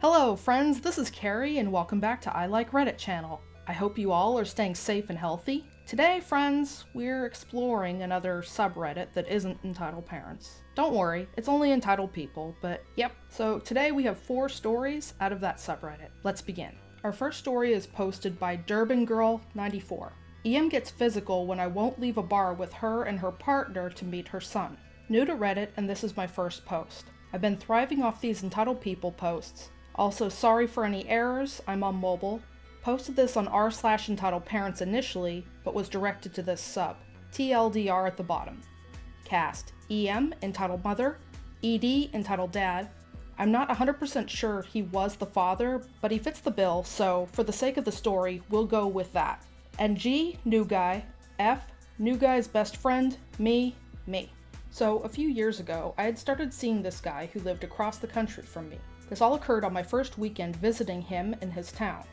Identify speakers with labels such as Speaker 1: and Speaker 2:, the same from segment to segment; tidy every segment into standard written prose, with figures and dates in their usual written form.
Speaker 1: Hello friends, this is Carrie and welcome back to I Like Reddit channel. I hope you all are staying safe and healthy. Today, friends, we're exploring another subreddit that isn't entitled parents. Don't worry, it's only entitled people, but yep. So today we have 4 stories out of that subreddit. Let's begin. Our first story is posted by DurbanGirl94. EM gets physical when I won't leave a bar with her and her partner to meet her son. New to Reddit, and this is my first post. I've been thriving off these entitled people posts. Also, sorry for any errors, I'm on mobile. Posted this on r/entitled parents initially, but was directed to this sub. TLDR at the bottom. Cast: EM, entitled mother, ED, entitled dad. I'm not 100% sure he was the father, but he fits the bill, so for the sake of the story, we'll go with that. NG, new guy. F, new guy's best friend. Me. So, a few years ago, I had started seeing this guy who lived across the country from me. This all occurred on my first weekend visiting him in his town.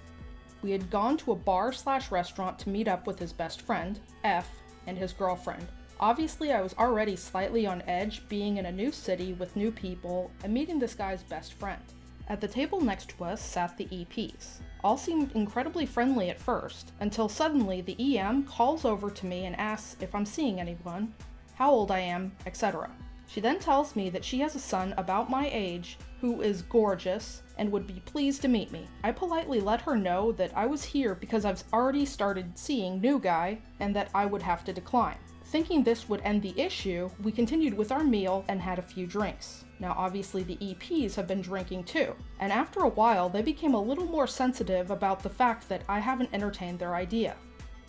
Speaker 1: We had gone to a bar/restaurant to meet up with his best friend, F, and his girlfriend. Obviously, I was already slightly on edge being in a new city with new people and meeting this guy's best friend. At the table next to us sat the EPs. All seemed incredibly friendly at first, until suddenly the EM calls over to me and asks if I'm seeing anyone, how old I am, etc. She then tells me that she has a son about my age who is gorgeous and would be pleased to meet me. I politely let her know that I was here because I've already started seeing new guy and that I would have to decline. Thinking this would end the issue, we continued with our meal and had a few drinks. Now obviously the EPs have been drinking too, and after a while they became a little more sensitive about the fact that I haven't entertained their idea.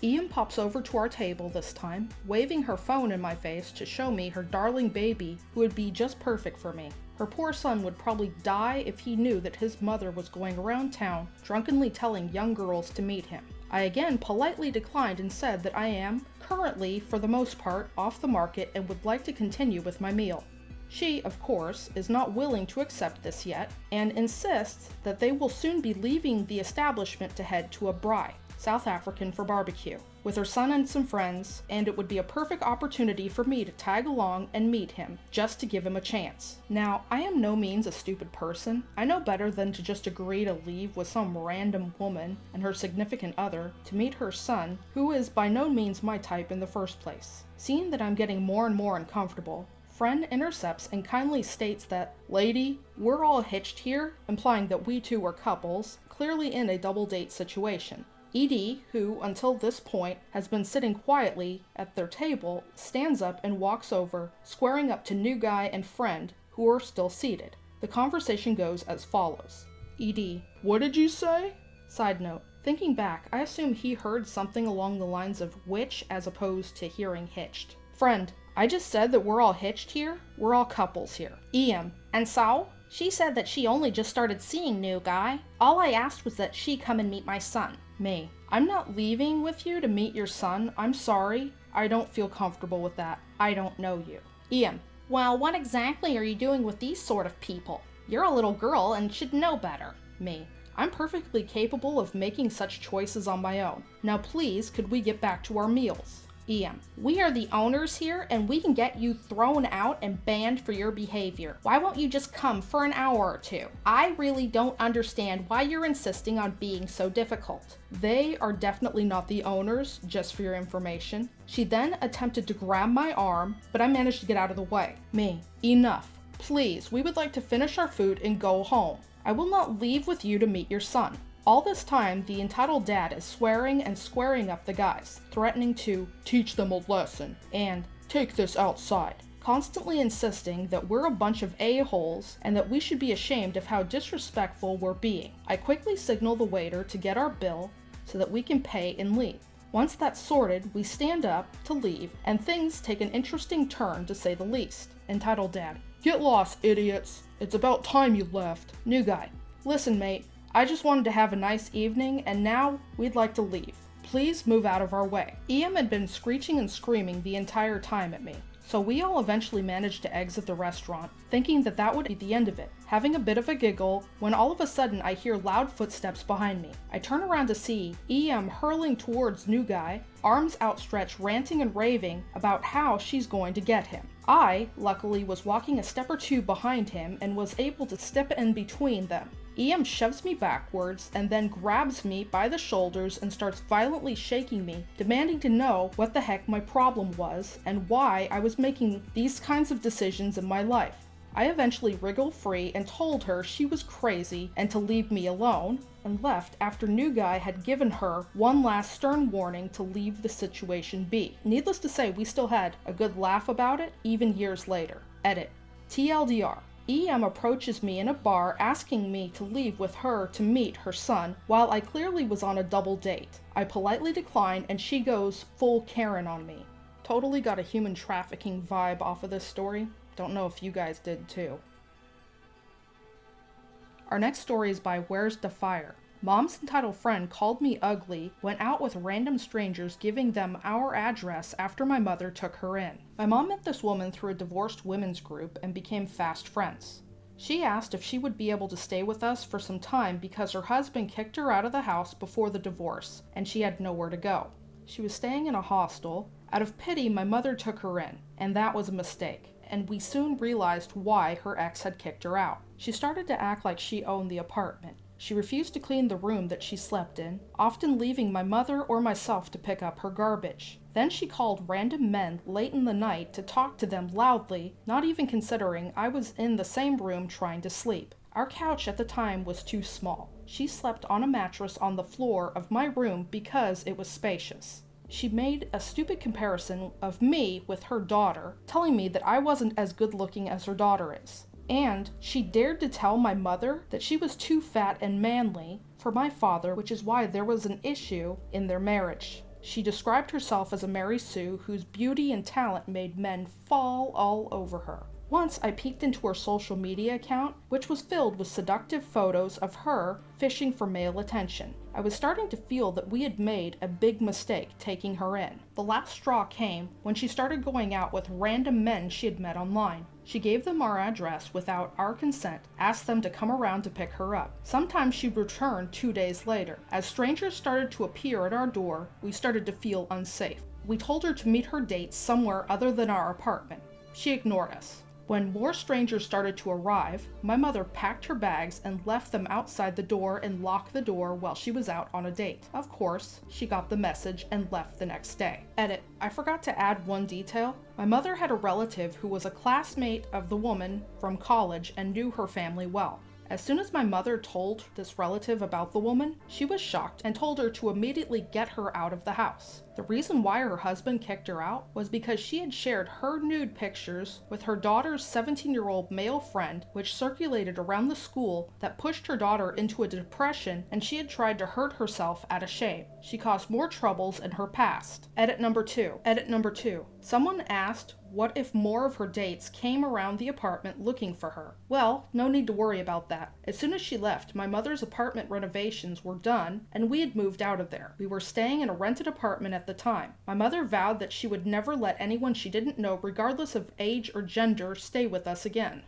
Speaker 1: EM pops over to our table this time, waving her phone in my face to show me her darling baby who would be just perfect for me. Her poor son would probably die if he knew that his mother was going around town drunkenly telling young girls to meet him. I again politely declined and said that I am, currently, for the most part, off the market and would like to continue with my meal. She, of course, is not willing to accept this yet, and insists that they will soon be leaving the establishment to head to a braai, South African, for barbecue, with her son and some friends, and it would be a perfect opportunity for me to tag along and meet him, just to give him a chance. Now, I am no means a stupid person. I know better than to just agree to leave with some random woman and her significant other to meet her son, who is by no means my type in the first place. Seeing that I'm getting more and more uncomfortable, friend intercepts and kindly states that, "Lady, we're all hitched here," implying that we two are couples, clearly in a double date situation. ED, who until this point has been sitting quietly at their table, stands up and walks over, squaring up to new guy and friend, who are still seated. The conversation goes as follows. ED: "What did you say?" Side note: thinking back, I assume he heard something along the lines of witch as opposed to hearing hitched. Friend: "I just said that we're all hitched here. We're all couples here." EM: "And so? She said that she only just started seeing new guy. All I asked was that she come and meet my son." Me: "I'm not leaving with you to meet your son. I'm sorry. I don't feel comfortable with that. I don't know you." EM: "Well, what exactly are you doing with these sort of people? You're a little girl and should know better." Me: "I'm perfectly capable of making such choices on my own. Now please, could we get back to our meals?" EM: "We are the owners here and we can get you thrown out and banned for your behavior. Why won't you just come for an hour or two? I really don't understand why you're insisting on being so difficult." They are definitely not the owners, just for your information. She then attempted to grab my arm, but I managed to get out of the way. Me: "Enough. Please, we would like to finish our food and go home. I will not leave with you to meet your son." All this time, the entitled dad is swearing and squaring up the guys, threatening to teach them a lesson and take this outside, constantly insisting that we're a bunch of a-holes and that we should be ashamed of how disrespectful we're being. I quickly signal the waiter to get our bill so that we can pay and leave. Once that's sorted, we stand up to leave and things take an interesting turn to say the least. Entitled dad: "Get lost, idiots. It's about time you left." New guy: "Listen, mate. I just wanted to have a nice evening, and now we'd like to leave. Please move out of our way." EM had been screeching and screaming the entire time at me, so we all eventually managed to exit the restaurant, thinking that that would be the end of it, having a bit of a giggle, when all of a sudden I hear loud footsteps behind me. I turn around to see EM hurling towards new guy, arms outstretched, ranting and raving about how she's going to get him. I, luckily, was walking a step or two behind him and was able to step in between them. EM shoves me backwards and then grabs me by the shoulders and starts violently shaking me, demanding to know what the heck my problem was and why I was making these kinds of decisions in my life. I eventually wriggled free and told her she was crazy and to leave me alone, and left after New Guy had given her one last stern warning to leave the situation be. Needless to say, we still had a good laugh about it, even years later. Edit. TLDR. EM approaches me in a bar asking me to leave with her to meet her son, while I clearly was on a double date. I politely decline and she goes full Karen on me. Totally got a human trafficking vibe off of this story. Don't know if you guys did too. Our next story is by Where's the Fire? Mom's entitled friend called me ugly, went out with random strangers giving them our address after my mother took her in. My mom met this woman through a divorced women's group and became fast friends. She asked if she would be able to stay with us for some time because her husband kicked her out of the house before the divorce and she had nowhere to go. She was staying in a hostel. Out of pity, my mother took her in, and that was a mistake, and we soon realized why her ex had kicked her out. She started to act like she owned the apartment. She refused to clean the room that she slept in, often leaving my mother or myself to pick up her garbage. Then she called random men late in the night to talk to them loudly, not even considering I was in the same room trying to sleep. Our couch at the time was too small. She slept on a mattress on the floor of my room because it was spacious. She made a stupid comparison of me with her daughter, telling me that I wasn't as good looking as her daughter is. And she dared to tell my mother that she was too fat and manly for my father, which is why there was an issue in their marriage. She described herself as a Mary Sue whose beauty and talent made men fall all over her. Once I peeked into her social media account, which was filled with seductive photos of her fishing for male attention. I was starting to feel that we had made a big mistake taking her in. The last straw came when she started going out with random men she had met online. She gave them our address without our consent, asked them to come around to pick her up. Sometimes she'd return 2 days later. As strangers started to appear at our door, we started to feel unsafe. We told her to meet her dates somewhere other than our apartment. She ignored us. When more strangers started to arrive, my mother packed her bags and left them outside the door and locked the door while she was out on a date. Of course, she got the message and left the next day. Edit. I forgot to add one detail. My mother had a relative who was a classmate of the woman from college and knew her family well. As soon as my mother told this relative about the woman, she was shocked and told her to immediately get her out of the house. The reason why her husband kicked her out was because she had shared her nude pictures with her daughter's 17-year-old male friend, which circulated around the school that pushed her daughter into a depression, and she had tried to hurt herself out of shame. She caused more troubles in her past. Edit number 2. Edit number 2. Someone asked what if more of her dates came around the apartment looking for her. Well, no need to worry about that. As soon as she left, my mother's apartment renovations were done and we had moved out of there. We were staying in a rented apartment at the time. My mother vowed that she would never let anyone she didn't know, regardless of age or gender, stay with us again.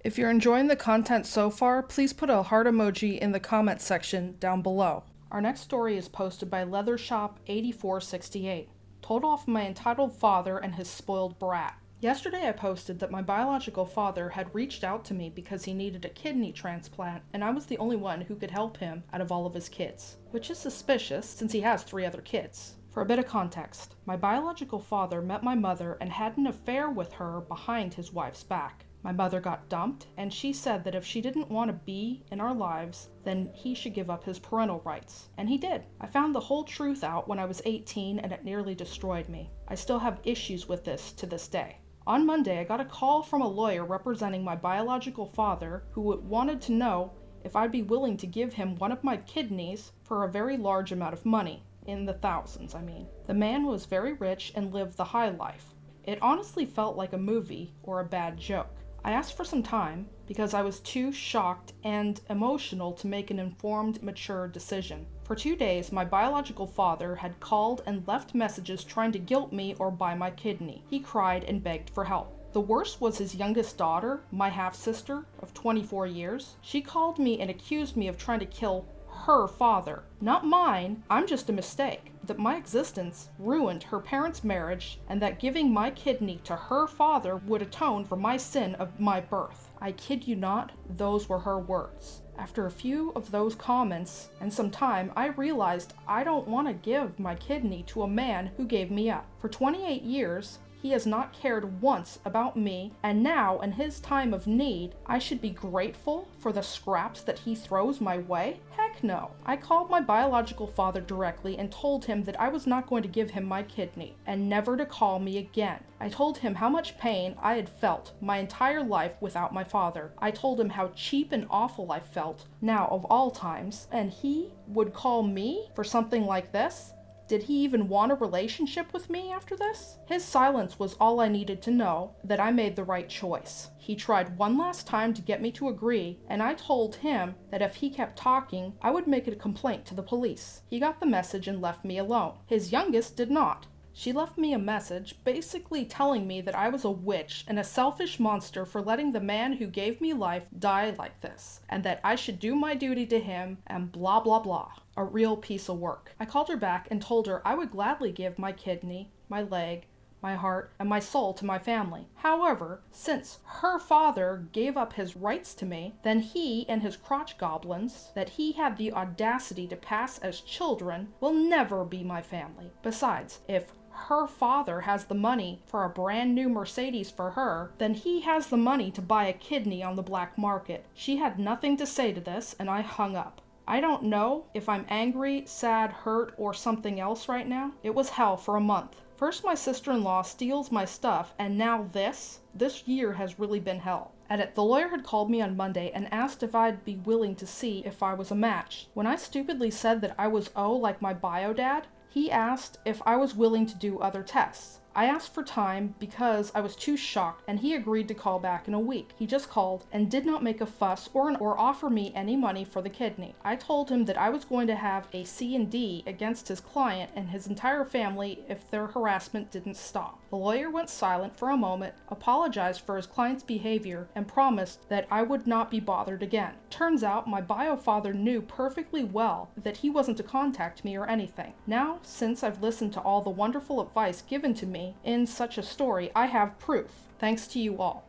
Speaker 1: If you're enjoying the content so far, please put a heart emoji in the comments section down below. Our next story is posted by Leathershop8468. Told off my entitled father and his spoiled brat. Yesterday I posted that my biological father had reached out to me because he needed a kidney transplant and I was the only one who could help him out of all of his kids, which is suspicious since he has 3 other kids. For a bit of context, my biological father met my mother and had an affair with her behind his wife's back. My mother got dumped, and she said that if she didn't want to be in our lives, then he should give up his parental rights. And he did. I found the whole truth out when I was 18 and it nearly destroyed me. I still have issues with this to this day. On Monday, I got a call from a lawyer representing my biological father who wanted to know if I'd be willing to give him one of my kidneys for a very large amount of money. In the thousands, I mean. The man was very rich and lived the high life. It honestly felt like a movie or a bad joke. I asked for some time because I was too shocked and emotional to make an informed, mature decision. For 2 days, my biological father had called and left messages trying to guilt me or buy my kidney. He cried and begged for help. The worst was his youngest daughter, my half-sister of 24 years. She called me and accused me of trying to kill her father. Not mine, I'm just a mistake. That my existence ruined her parents' marriage and that giving my kidney to her father would atone for my sin of my birth. I kid you not, those were her words. After a few of those comments and some time, I realized I don't want to give my kidney to a man who gave me up. For 28 years, he has not cared once about me, and now, in his time of need, I should be grateful for the scraps that he throws my way? Heck no. I called my biological father directly and told him that I was not going to give him my kidney, and never to call me again. I told him how much pain I had felt my entire life without my father. I told him how cheap and awful I felt, now of all times, and he would call me for something like this? Did he even want a relationship with me after this? His silence was all I needed to know that I made the right choice. He tried one last time to get me to agree, and I told him that if he kept talking, I would make a complaint to the police. He got the message and left me alone. His youngest did not. She left me a message basically telling me that I was a witch and a selfish monster for letting the man who gave me life die like this, and that I should do my duty to him and blah blah blah. A real piece of work. I called her back and told her I would gladly give my kidney, my leg, my heart, and my soul to my family. However, since her father gave up his rights to me, then he and his crotch goblins that he had the audacity to pass as children will never be my family. Besides, if her father has the money for a brand new Mercedes for her, then he has the money to buy a kidney on the black market. She had nothing to say to this, and I hung up. I don't know if I'm angry, sad, hurt, or something else right now. It was hell for a month. First my sister-in-law steals my stuff, and now this? This year has really been hell. The lawyer had called me on Monday and asked if I'd be willing to see if I was a match. When I stupidly said that I was O like my bio dad, he asked if I was willing to do other tests. I asked for time because I was too shocked, and he agreed to call back in a week. He just called and did not make a fuss or offer me any money for the kidney. I told him that I was going to have a C&D against his client and his entire family if their harassment didn't stop. The lawyer went silent for a moment, apologized for his client's behavior, and promised that I would not be bothered again. Turns out my bio father knew perfectly well that he wasn't to contact me or anything. Now, since I've listened to all the wonderful advice given to me in such a story, I have proof. Thanks to you all.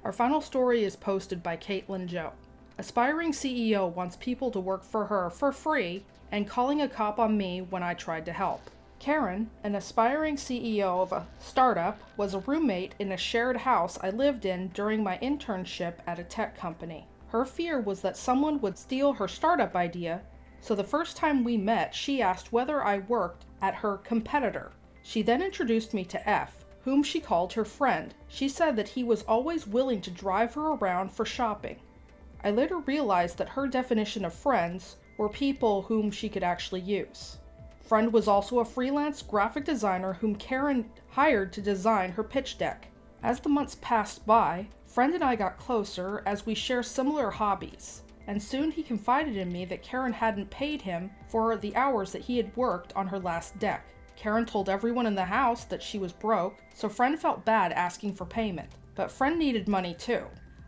Speaker 1: Our final story is posted by Caitlin Joe. Aspiring CEO wants people to work for her for free and calling a cop on me when I tried to help. Karen, an aspiring CEO of a startup, was a roommate in a shared house I lived in during my internship at a tech company. Her fear was that someone would steal her startup idea, so the first time we met, she asked whether I worked at her competitor. She then introduced me to F, whom she called her friend. She said that he was always willing to drive her around for shopping. I later realized that her definition of friends were people whom she could actually use. Friend was also a freelance graphic designer whom Karen hired to design her pitch deck. As the months passed by, Friend and I got closer as we share similar hobbies, and soon he confided in me that Karen hadn't paid him for the hours that he had worked on her last deck. Karen told everyone in the house that she was broke, so Friend felt bad asking for payment. But Friend needed money too.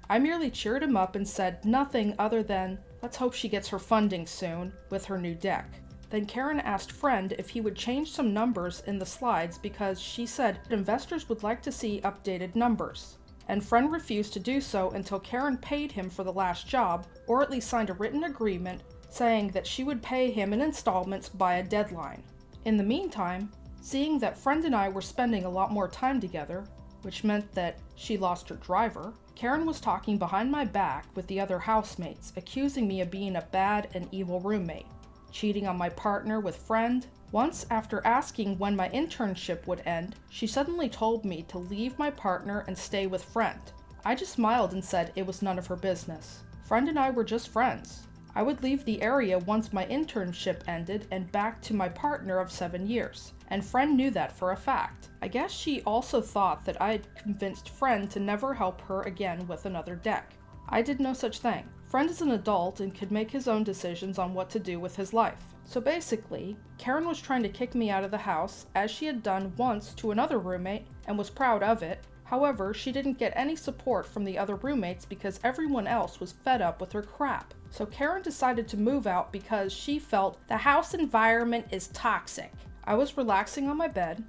Speaker 1: I merely cheered him up and said nothing other than, let's hope she gets her funding soon with her new deck. Then Karen asked Friend if he would change some numbers in the slides because she said investors would like to see updated numbers. And Friend refused to do so until Karen paid him for the last job, or at least signed a written agreement saying that she would pay him in installments by a deadline. In the meantime, seeing that Friend and I were spending a lot more time together, which meant that she lost her driver, Karen was talking behind my back with the other housemates, accusing me of being a bad and evil roommate, cheating on my partner with Friend. Once, after asking when my internship would end, she suddenly told me to leave my partner and stay with Friend. I just smiled and said it was none of her business. Friend and I were just friends. I would leave the area once my internship ended and back to my partner of 7 years, and Friend knew that for a fact. I guess she also thought that I had convinced Friend to never help her again with another deck. I did no such thing. Friend is an adult and could make his own decisions on what to do with his life. So basically, Karen was trying to kick me out of the house, as she had done once to another roommate, and was proud of it. However, she didn't get any support from the other roommates because everyone else was fed up with her crap. So Karen decided to move out because she felt the house environment is toxic. I was relaxing on my bed,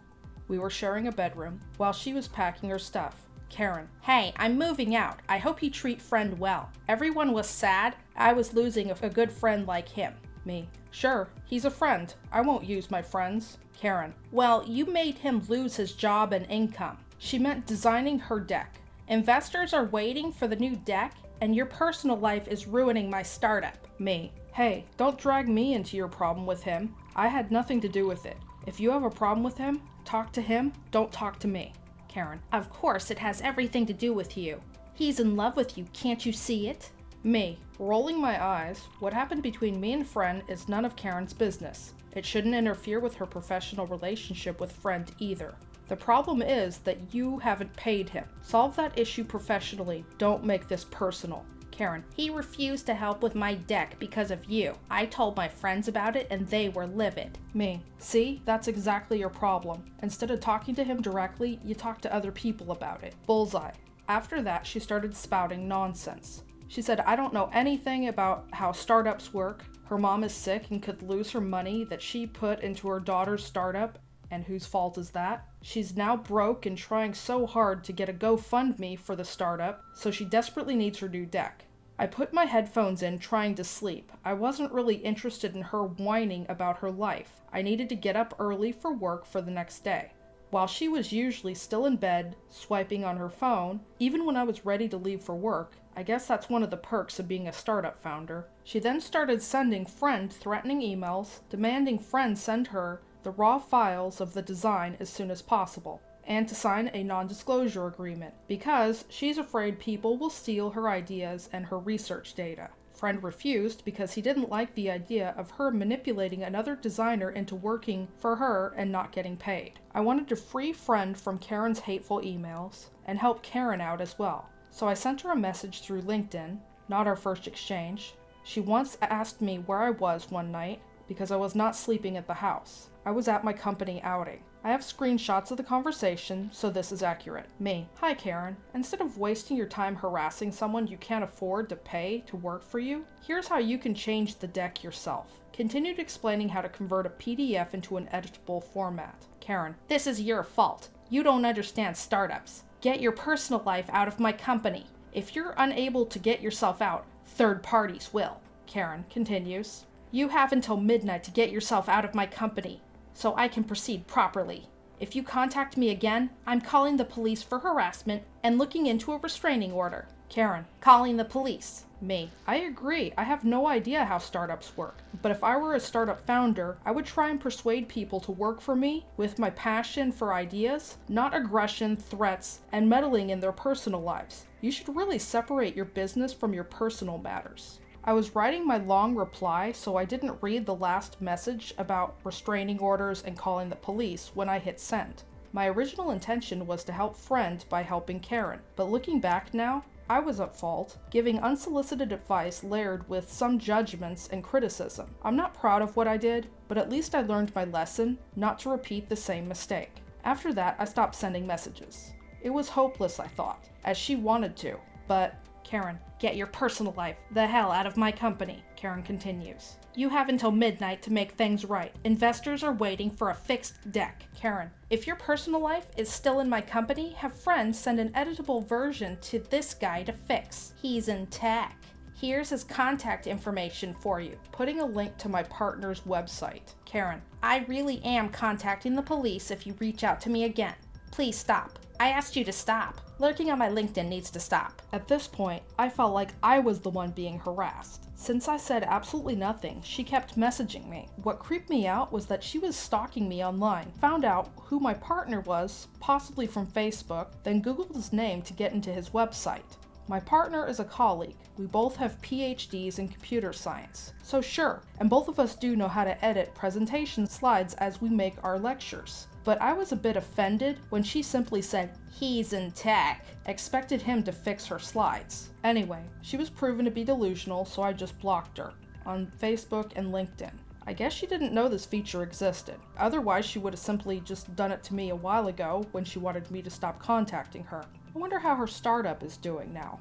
Speaker 1: We were sharing a bedroom while she was packing her stuff. Karen: hey, I'm moving out. I hope you treat friend well. Everyone was sad. I was losing a good friend like him. Me: sure, he's a friend. I won't use my friends. Karen: well, you made him lose his job and income. She meant designing her deck. Investors are waiting for the new deck, and your personal life is ruining my startup. Me: hey, don't drag me into your problem with him. I had nothing to do with it. If you have a problem with him, talk to him, don't talk to me. Karen: of course it has everything to do with you. He's in love with you, can't you see it? Me, rolling my eyes, what happened between me and friend is none of Karen's business. It shouldn't interfere with her professional relationship with friend either. The problem is that you haven't paid him. Solve that issue professionally, don't make this personal. Karen: he refused to help with my deck because of you. I told my friends about it and they were livid. Me: see, that's exactly your problem. Instead of talking to him directly, you talk to other people about it. Bullseye. After that, she started spouting nonsense. She said I don't know anything about how startups work. Her mom is sick and could lose her money that she put into her daughter's startup. And whose fault is that? She's now broke and trying so hard to get a GoFundMe for the startup, so she desperately needs her new deck. I put my headphones in trying to sleep. I wasn't really interested in her whining about her life. I needed to get up early for work for the next day. While she was usually still in bed, swiping on her phone, even when I was ready to leave for work, I guess that's one of the perks of being a startup founder, she then started sending friend threatening emails, demanding friend send her the raw files of the design as soon as possible, and to sign a non-disclosure agreement, because she's afraid people will steal her ideas and her research data. Friend refused because he didn't like the idea of her manipulating another designer into working for her and not getting paid. I wanted to free friend from Karen's hateful emails and help Karen out as well. So I sent her a message through LinkedIn, not our first exchange. She once asked me where I was one night because I was not sleeping at the house. I was at my company outing. I have screenshots of the conversation, so this is accurate. Me: hi Karen, instead of wasting your time harassing someone you can't afford to pay to work for you, here's how you can change the deck yourself. Continued explaining how to convert a PDF into an editable format. Karen: this is your fault. You don't understand startups. Get your personal life out of my company. If you're unable to get yourself out, third parties will. Karen continues: you have until midnight to get yourself out of my company, so I can proceed properly. If you contact me again, I'm calling the police for harassment and looking into a restraining order. Karen: calling the police. Me: I agree, I have no idea how startups work, but if I were a startup founder, I would try and persuade people to work for me with my passion for ideas, not aggression, threats, and meddling in their personal lives. You should really separate your business from your personal matters. I was writing my long reply, so I didn't read the last message about restraining orders and calling the police when I hit send. My original intention was to help friend by helping Karen, but looking back now, I was at fault, giving unsolicited advice layered with some judgments and criticism. I'm not proud of what I did, but at least I learned my lesson, not to repeat the same mistake. After that, I stopped sending messages. It was hopeless, I thought, as she wanted to, but Karen: get your personal life the hell out of my company. Karen continues: you have until midnight to make things right. Investors are waiting for a fixed deck. Karen: if your personal life is still in my company, have friends send an editable version to this guy to fix. He's in tech. Here's his contact information for you, putting a link to my partner's website. Karen: I really am contacting the police if you reach out to me again. Please stop. I asked you to stop. Lurking on my LinkedIn needs to stop. At this point, I felt like I was the one being harassed. Since I said absolutely nothing, she kept messaging me. What creeped me out was that she was stalking me online, found out who my partner was, possibly from Facebook, then Googled his name to get into his website. My partner is a colleague. We both have PhDs in computer science. So sure, and both of us do know how to edit presentation slides as we make our lectures. But I was a bit offended when she simply said, he's in tech, expected him to fix her slides. Anyway, she was proven to be delusional, so I just blocked her on Facebook and LinkedIn. I guess she didn't know this feature existed. Otherwise, she would have simply just done it to me a while ago when she wanted me to stop contacting her. I wonder how her startup is doing now.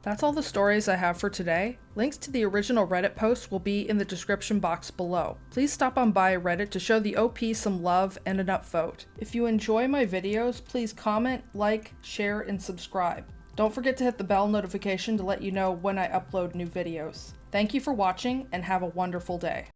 Speaker 1: That's all the stories I have for today. Links to the original Reddit post will be in the description box below. Please stop on by Reddit to show the OP some love and an upvote. If you enjoy my videos, please comment, like, share, and subscribe. Don't forget to hit the bell notification to let you know when I upload new videos. Thank you for watching and have a wonderful day.